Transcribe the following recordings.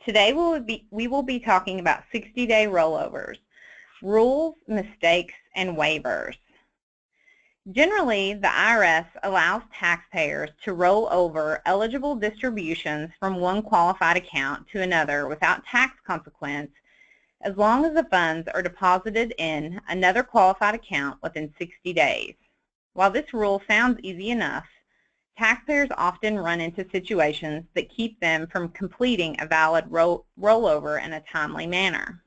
Today we will be talking about 60-day rollovers, rules, mistakes, and waivers. Generally, the IRS allows taxpayers to roll over eligible distributions from one qualified account to another without tax consequence as long as the funds are deposited in another qualified account within 60 days. While this rule sounds easy enough, taxpayers often run into situations that keep them from completing a valid rollover in a timely manner.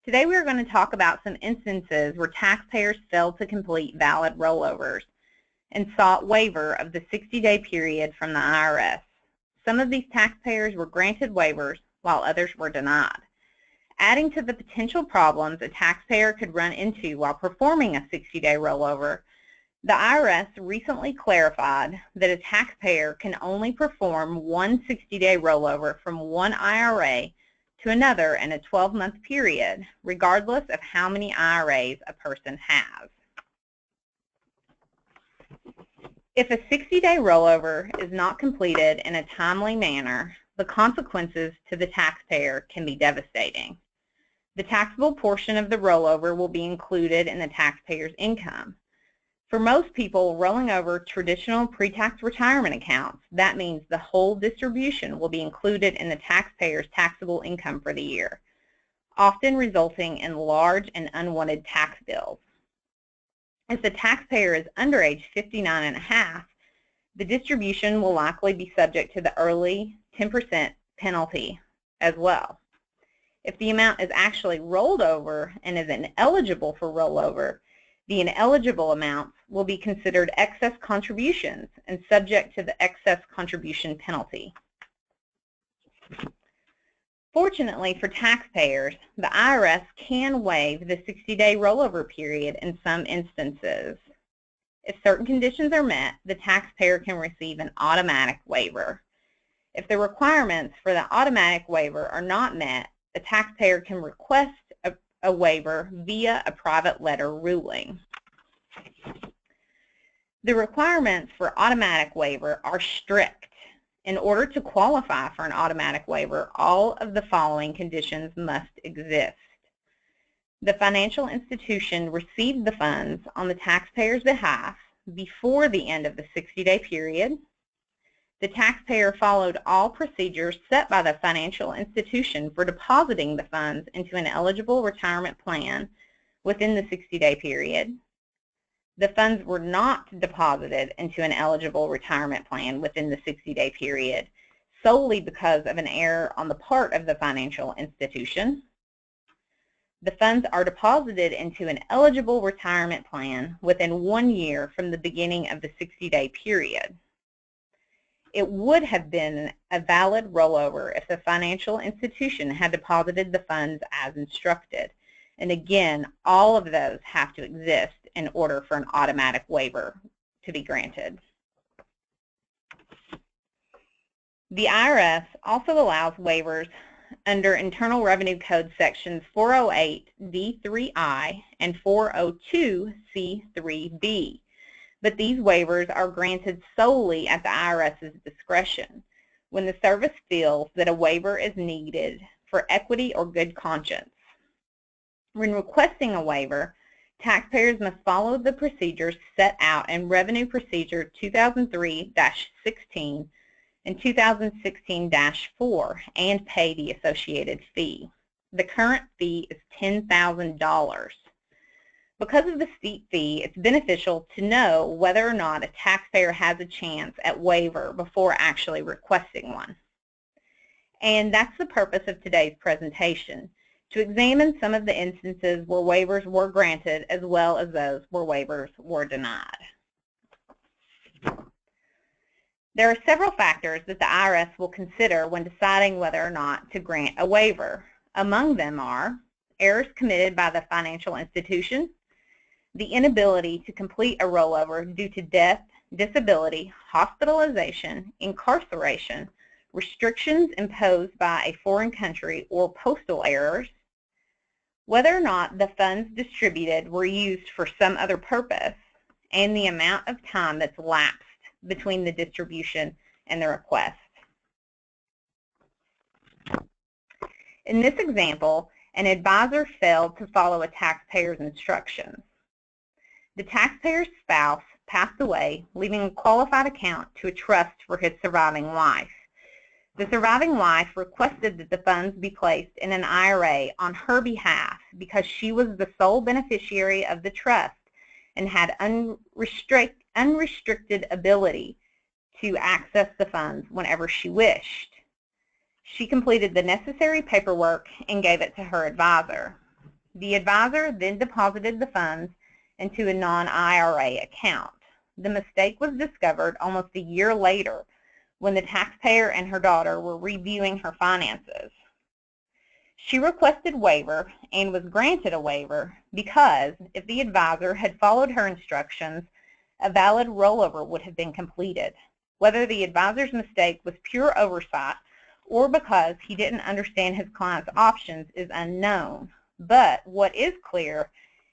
Today we are going to talk about some instances where taxpayers failed to complete valid rollovers and sought waiver of the 60-day period from the IRS. Some of these taxpayers were granted waivers while others were denied. Adding to the potential problems a taxpayer could run into while performing a 60-day rollover, the IRS recently clarified that a taxpayer can only perform one 60-day rollover from one IRA to another in a 12-month period, regardless of how many IRAs a person has. If a 60-day rollover is not completed in a timely manner, the consequences to the taxpayer can be devastating. The taxable portion of the rollover will be included in the taxpayer's income. For most people rolling over traditional pre-tax retirement accounts, that means the whole distribution will be included in the taxpayer's taxable income for the year, often resulting in large and unwanted tax bills. If the taxpayer is under age 59 and a half, the distribution will likely be subject to the early 10% penalty as well. If the amount is actually rolled over and is ineligible for rollover, the ineligible amounts will be considered excess contributions and subject to the excess contribution penalty. Fortunately for taxpayers, the IRS can waive the 60-day rollover period in some instances. If certain conditions are met, the taxpayer can receive an automatic waiver. If the requirements for the automatic waiver are not met, the taxpayer can request a waiver via a private letter ruling. The requirements for automatic waiver are strict. In order to qualify for an automatic waiver, all of the following conditions must exist. The financial institution received the funds on the taxpayer's behalf before the end of the 60-day period. The taxpayer followed all procedures set by the financial institution for depositing the funds into an eligible retirement plan within the 60-day period. The funds were not deposited into an eligible retirement plan within the 60-day period solely because of an error on the part of the financial institution. The funds are deposited into an eligible retirement plan within 1 year from the beginning of the 60-day period. It would have been a valid rollover if the financial institution had deposited the funds as instructed. And again, all of those have to exist in order for an automatic waiver to be granted. The IRS also allows waivers under Internal Revenue Code sections 408D3I and 402C3B. But these waivers are granted solely at the IRS's discretion when the service feels that a waiver is needed for equity or good conscience. When requesting a waiver, taxpayers must follow the procedures set out in Revenue Procedure 2003-16 and 2016-4 and pay the associated fee. The current fee is $10,000. Because of the steep fee, it's beneficial to know whether or not a taxpayer has a chance at waiver before actually requesting one. And that's the purpose of today's presentation, to examine some of the instances where waivers were granted as well as those where waivers were denied. There are several factors that the IRS will consider when deciding whether or not to grant a waiver. Among them are errors committed by the financial institution, the inability to complete a rollover due to death, disability, hospitalization, incarceration, restrictions imposed by a foreign country, or postal errors, whether or not the funds distributed were used for some other purpose, and the amount of time that's lapsed between the distribution and the request. In this example, an advisor failed to follow a taxpayer's instructions. The taxpayer's spouse passed away, leaving a qualified account to a trust for his surviving wife. The surviving wife requested that the funds be placed in an IRA on her behalf because she was the sole beneficiary of the trust and had unrestricted ability to access the funds whenever she wished. She completed the necessary paperwork and gave it to her advisor. The advisor then deposited the funds into a non-IRA account. The mistake was discovered almost a year later when the taxpayer and her daughter were reviewing her finances. She requested waiver and was granted a waiver because if the advisor had followed her instructions, a valid rollover would have been completed. Whether the advisor's mistake was pure oversight or because he didn't understand his client's options is unknown. But what is clear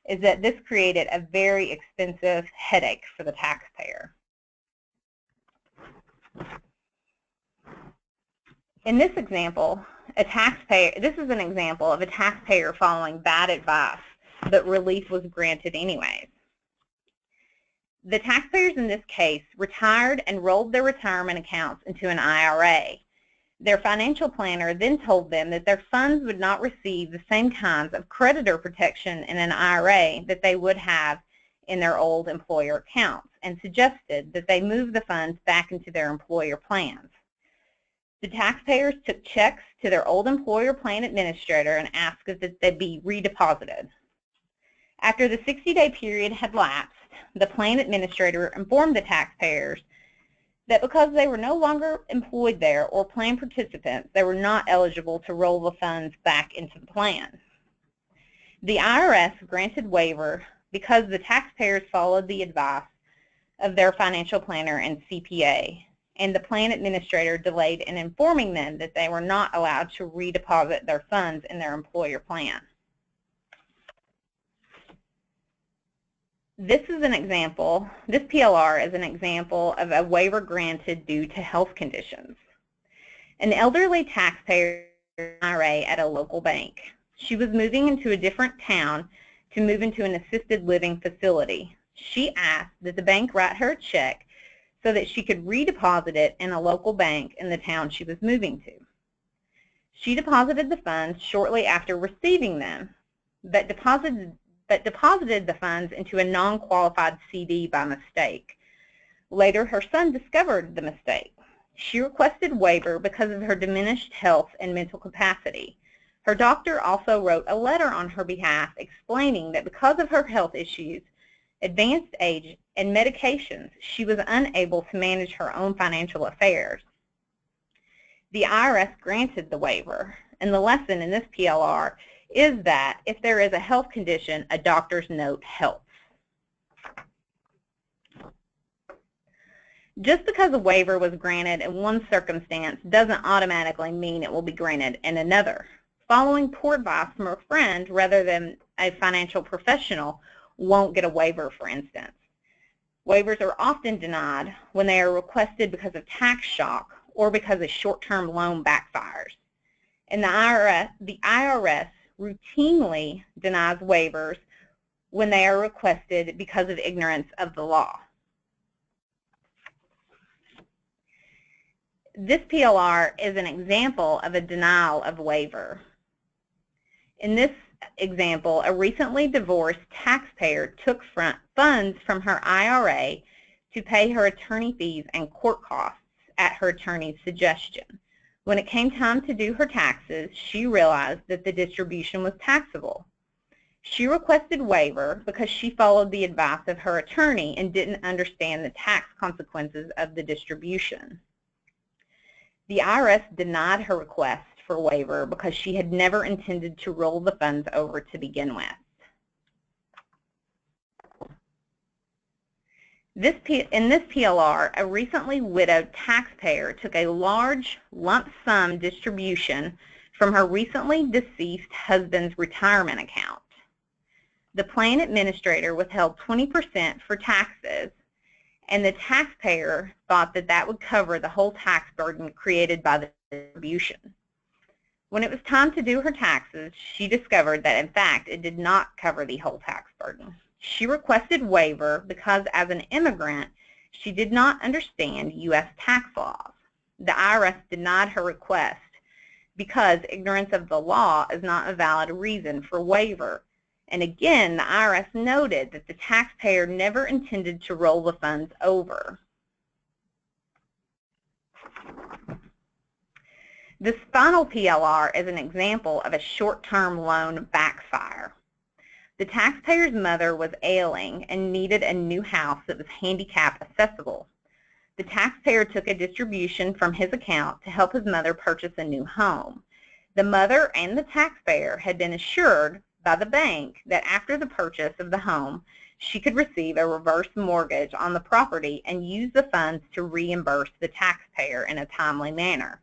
is that this created a very expensive headache for the taxpayer. In this example, this is an example of a taxpayer following bad advice, but relief was granted anyways. The taxpayers in this case retired and rolled their retirement accounts into an IRA. Their financial planner then told them that their funds would not receive the same kinds of creditor protection in an IRA that they would have in their old employer accounts and suggested that they move the funds back into their employer plans. The taxpayers took checks to their old employer plan administrator and asked that they be redeposited. After the 60-day period had lapsed, the plan administrator informed the taxpayers that because they were no longer employed there or plan participants, they were not eligible to roll the funds back into the plan. The IRS granted waiver because the taxpayers followed the advice of their financial planner and CPA, and the plan administrator delayed in informing them that they were not allowed to redeposit their funds in their employer plan. This PLR is an example of a waiver granted due to health conditions. An elderly taxpayer had an IRA at a local bank. She was moving into a different town to move into an assisted living facility. She asked that the bank write her a check so that she could redeposit it in a local bank in the town she was moving to. She deposited the funds shortly after receiving them, but deposited the funds into a non-qualified CD by mistake. Later, her son discovered the mistake. She requested waiver because of her diminished health and mental capacity. Her doctor also wrote a letter on her behalf explaining that because of her health issues, advanced age, and medications, she was unable to manage her own financial affairs. The IRS granted the waiver, and the lesson in this PLR is that if there is a health condition, a doctor's note helps. Just because a waiver was granted in one circumstance doesn't automatically mean it will be granted in another. Following poor advice from a friend rather than a financial professional won't get a waiver, for instance. Waivers are often denied when they are requested because of tax shock or because a short-term loan backfires. And the IRS routinely denies waivers when they are requested because of ignorance of the law. This PLR is an example of a denial of waiver. In this example, a recently divorced taxpayer took funds from her IRA to pay her attorney fees and court costs at her attorney's suggestion. When it came time to do her taxes, she realized that the distribution was taxable. She requested waiver because she followed the advice of her attorney and didn't understand the tax consequences of the distribution. The IRS denied her request for waiver because she had never intended to roll the funds over to begin with. In this PLR, a recently widowed taxpayer took a large lump sum distribution from her recently deceased husband's retirement account. The plan administrator withheld 20% for taxes, and the taxpayer thought that that would cover the whole tax burden created by the distribution. When it was time to do her taxes, she discovered that, in fact, it did not cover the whole tax burden. She requested waiver because, as an immigrant, she did not understand U.S. tax laws. The IRS denied her request because ignorance of the law is not a valid reason for waiver. And again, the IRS noted that the taxpayer never intended to roll the funds over. This final PLR is an example of a short-term loan backfire. The taxpayer's mother was ailing and needed a new house that was handicap accessible. The taxpayer took a distribution from his account to help his mother purchase a new home. The mother and the taxpayer had been assured by the bank that after the purchase of the home, she could receive a reverse mortgage on the property and use the funds to reimburse the taxpayer in a timely manner.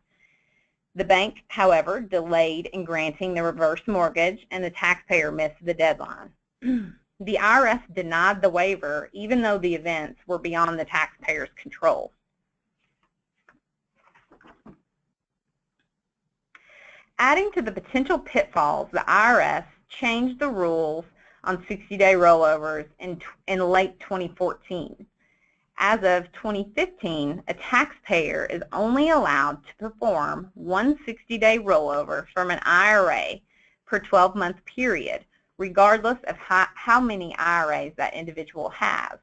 The bank, however, delayed in granting the reverse mortgage, and the taxpayer missed the deadline. The IRS denied the waiver even though the events were beyond the taxpayer's control. Adding to the potential pitfalls, the IRS changed the rules on 60-day rollovers in late 2014. As of 2015, a taxpayer is only allowed to perform one 60-day rollover from an IRA per 12-month period, regardless of how many IRAs that individual has.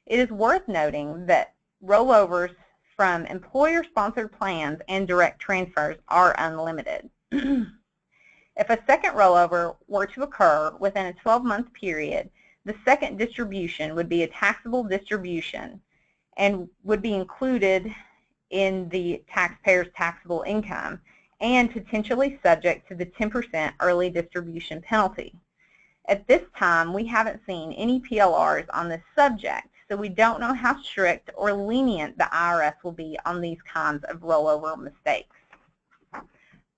It is worth noting that rollovers from employer-sponsored plans and direct transfers are unlimited. If a second rollover were to occur within a 12-month period, the second distribution would be a taxable distribution and would be included in the taxpayer's taxable income and potentially subject to the 10% early distribution penalty. At this time, we haven't seen any PLRs on this subject, so we don't know how strict or lenient the IRS will be on these kinds of rollover mistakes.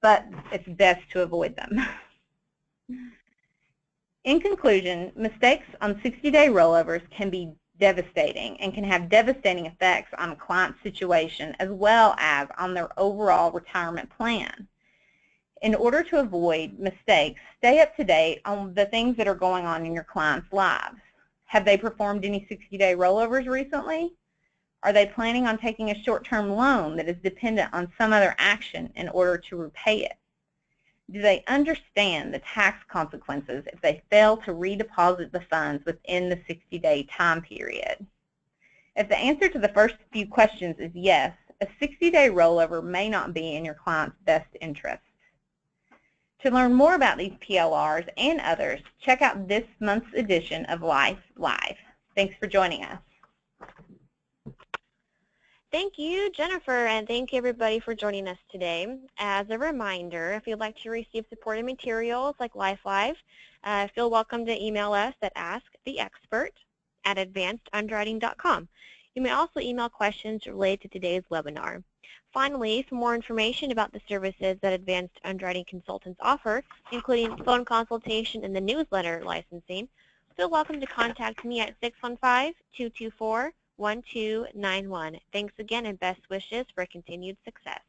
But it's best to avoid them. In conclusion, mistakes on 60-day rollovers can be devastating and can have devastating effects on a client's situation as well as on their overall retirement plan. In order to avoid mistakes, stay up to date on the things that are going on in your clients' lives. Have they performed any 60-day rollovers recently? Are they planning on taking a short-term loan that is dependent on some other action in order to repay it? Do they understand the tax consequences if they fail to redeposit the funds within the 60-day time period? If the answer to the first few questions is yes, a 60-day rollover may not be in your client's best interest. To learn more about these PLRs and others, check out this month's edition of Life Live. Thanks for joining us. Thank you, Jennifer, and thank you everybody for joining us today. As a reminder, if you'd like to receive supporting materials like Life Live, feel welcome to email us at asktheexpert@advancedunderwriting.com. You may also email questions related to today's webinar. Finally, for more information about the services that Advanced Underwriting Consultants offer, including phone consultation and the newsletter licensing, feel welcome to contact me at 615-224-1291. Thanks again and best wishes for continued success.